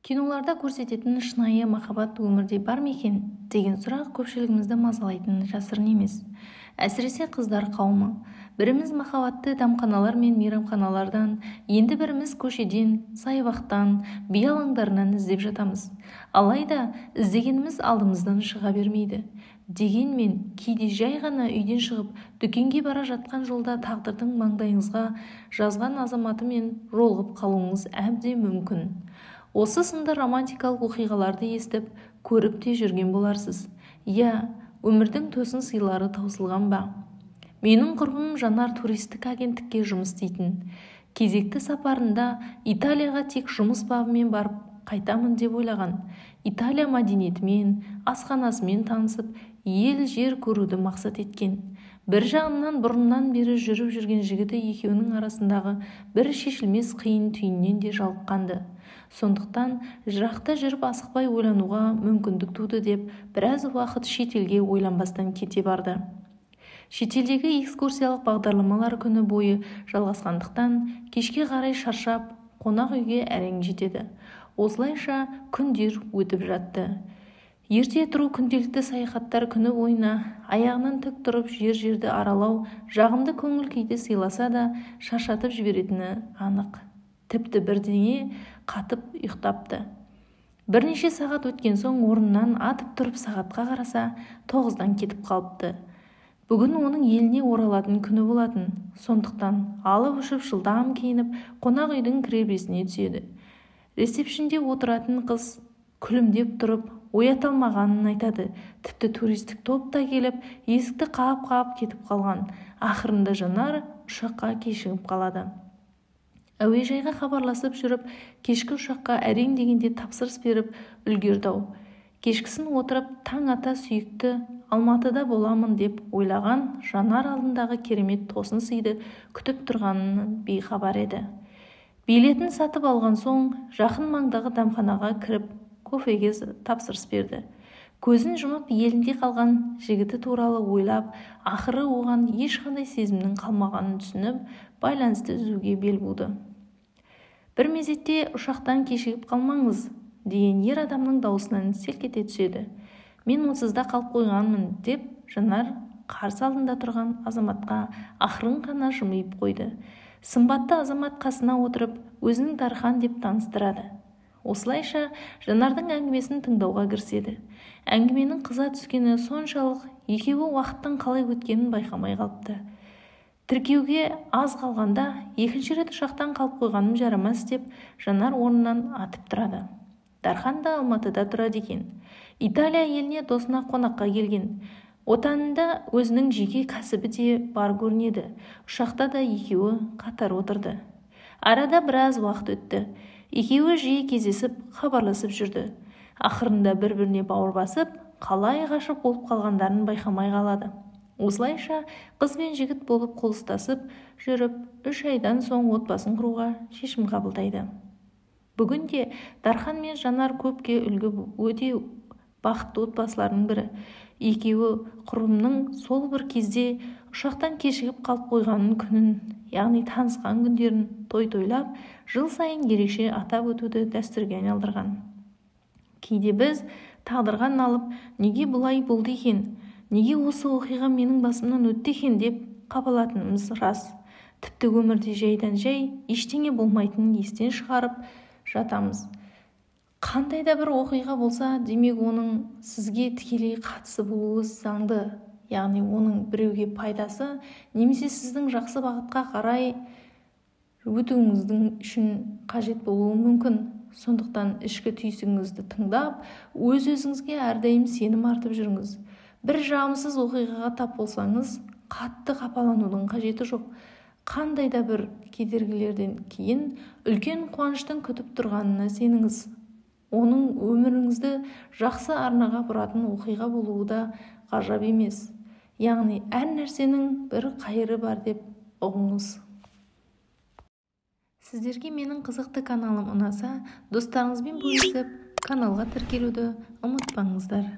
Киноларда көрсететін шынайы махаббат өмірде бар ма екен деген сұрақ көпшілігімізді мазалайтыны жасырын емес. Әсіресе қыздар қауымы. Біріміз махаббатты дәмханалар мен мейрамханалардан, енді біріміз көшеден, саябақтан, би алаңдарынан іздеп жатамыз. Алайда іздегеніміз алдымыздан шыға бермейді. Дегенмен кейде жай ғана үйден шығып, дүкенге бара жатқан жолда тағдырдың маңдайыңызға жазған азаматымен жолығып қалуыңыз әбден мүмкін. Осы сынды романтикалық оқиғаларды естіп, көріп те жүрген боларсыз. Я, өмірдің тосын сыйлары таусылған ба? Менің құрбым Жанар туристік агенттікке жұмыс істейтін. Кезекті сапарында Италияға тек жұмыс бабымен барып қайтамын деп ойлаған. Италия мәдениетімен, асханасымен танысып, ел-жер көруді мақсат еткен. Бір жағынан бұрыннан бері жүріп жүрген жігіті екеуінің арасындағы бір шешілмес қиын түйіннен де жалыққанды. Сондықтан жырақта жүріп асықпай ойлануға мүмкіндік туды деп, біраз уақыт шетелге ойланбастан кете барды. Шетелдегі экскурсиялық бағдарламалар күні бойы жалғасқандықтан, кешке қарай шаршап, қонақ үйге әрең жетеді. Осылайша күндер өтіп жатты. Ерте тұру күнделікті саяхаттар күні бойына аяғынан тік тұрып жер-жерді аралау жағымды көңіл күйді сыйласа да шаршатып жіберетіні анық. Тіпті бірдеңе қатып ұйықтапты. Бірнеше сағат өткен соң орнынан атып тұрып сағатқа қараса 9-дан кетіп қалыпты. Бүгін оның еліне оралатын күні болатын. Сондықтан алып ұшып жылдам киініп қонақ үйдің кіреберісіне түседі. Ресепшнде отыратын қыз күлімдеп тұрып ояталмағанын айтады. Тіпті туристік топ та келіп есікті қағып кетіп қалған. Ақырында Жанар ұшаққа кешігіп қалады. Әуежайға хабарласып жүріп, кешкі ұшаққа әрең дегенде тапсырыс беріп үлгерді-ау. Кешкісін отырып, таң ата сүйікті Алматыда боламын деп ойлаған Жанар алдындағы керемет тосын сыйды күтіп тұрғанын бейхабар еді. Билетін сатып алған соң, жақын маңдағы дәмханаға кіріп, кофеге тапсырыс берді. Көзін жұмып елінде қалған жігіті туралы ойлап, ақыры оған ешқандай сезімнің қалмағанын түсініп, байланысты үзуге бел буды. Бір мезетте ұшақтан кешігіп қалмаңыз деген ер адамның даусынан селк ете түседі. Мен онсызда қалып қойғанмын деп Жанар қарсы алдында тұрған азаматқа ақырын ғана жымиып қойды. Сымбатты азамат қасына отырып, өзінің Дархан деп таныстырады. Осылайша Жанардың әңгімесін тыңдауға кіріседі. Әңгіменің қыза түскені соншалық екеуі уақыттың қалай өткенін байқамай қалыпты. Тіркеуге аз қалғанда екінші рет ұшақтан қалып қойғаным жарамас деп Жанар орнынан атып тұрады. Дархан да Алматыда тұрады екен. Италия еліне досына қонаққа келген. Отанында өзінің жеке кәсібі де бар көрінеді. Ұшақта да екеуі қатар отырды. Арада біраз уақыт өтті. Екеуі жиі кездесіп, хабарласып жүрді. Ақырында бір-біріне бауыр басып, қалай ғашық болып қалғандарын байқамай қалады. Осылайша қыз бен жігіт болып қол ұстасып жүріп, 3 айдан соң отбасын құруға шешім қабылдайды. Бүгінде Дархан мен Жанар көпке үлгі өте бақытты отбасылардың бірі. Екеуі құрбымның сол бір кезде ұшақтан кешігіп қалып қойғанын күнін, яғни танысқан күндерін той-тойлап, жыл сайын ерекше атап өтуді дәстүрге айналдырған. Кейде біз тағдырға налып, неге бұлай болды екен, неге осы оқиға менің басымнан өтті екен деп қапалатынымыз рас. Тіпті өмірде жайдан жай ештеңе болмайтынын естен шығарып жатамыз. Қандай да бір оқиға болса, демек оның сізге тікелей қатысы болуы заңды. Яғни оның біреуге пайдасы, немесе сіздің жақсы бағытқа қарай өтуіңіздің үшін қажет болуы мүмкін. Сондықтан ішкі түйсігіңізді тыңдап, өз-өзіңізге әрдайым сенім артып жүріңіз. Бір жағымсыз оқиғаға тап болсаңыз, қатты қапаланудың қажеті жоқ. Қандай да бір кедергілерден кейін үлкен қуаныштың күтіп тұрғанына сеніңіз. Оның өміріңізді жақсы арнаға бұратын оқиға болуы да ғажап емес. Яғни әр нәрсенің бір қайыры бар деп ұғыңыз. Сіздерге менің қызықты каналым ұнаса, достарыңызбен бөлісіп, каналға тіркелуді ұмытпаңыздар.